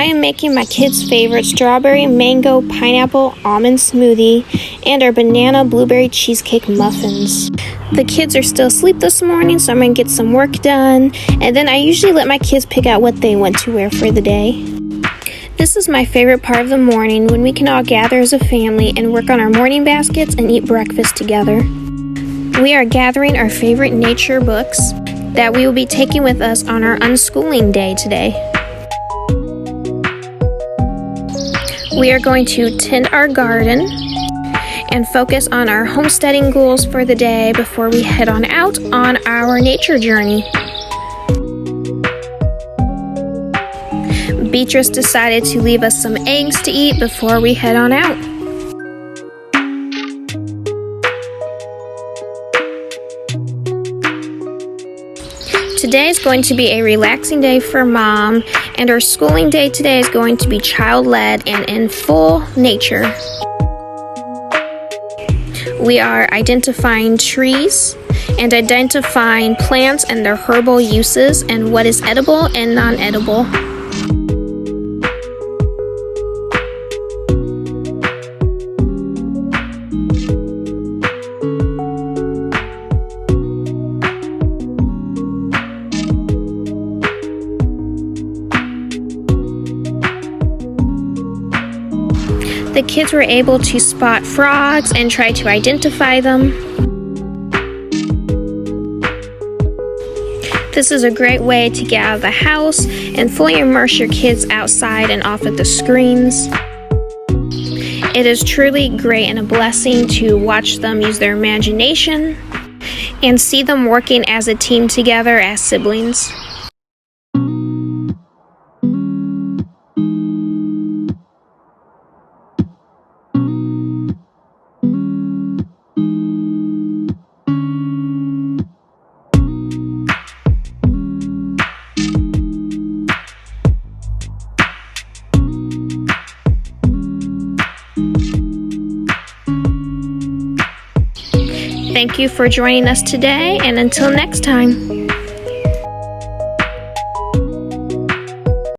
am making my kids' favorite strawberry, mango, pineapple, almond smoothie, and our banana blueberry cheesecake muffins. The kids are still asleep this morning, so I'm going to get some work done, and then I usually let my kids pick out what they want to wear for the day. This is my favorite part of the morning, when we can all gather as a family and work on our morning baskets and eat breakfast together. We are gathering our favorite nature books that we will be taking with us on our unschooling day today. We are going to tend our garden and focus on our homesteading goals for the day before we head on out on our nature journey. Beatrice decided to leave us some eggs to eat before we head on out. Today is going to be a relaxing day for Mom, and our schooling day today is going to be child-led and in full nature. We are identifying trees and identifying plants and their herbal uses and what is edible and non-edible. The kids were able to spot frogs and try to identify them. This is a great way to get out of the house and fully immerse your kids outside and off of the screens. It is truly great and a blessing to watch them use their imagination and see them working as a team together as siblings. Thank you for joining us today, and until next time.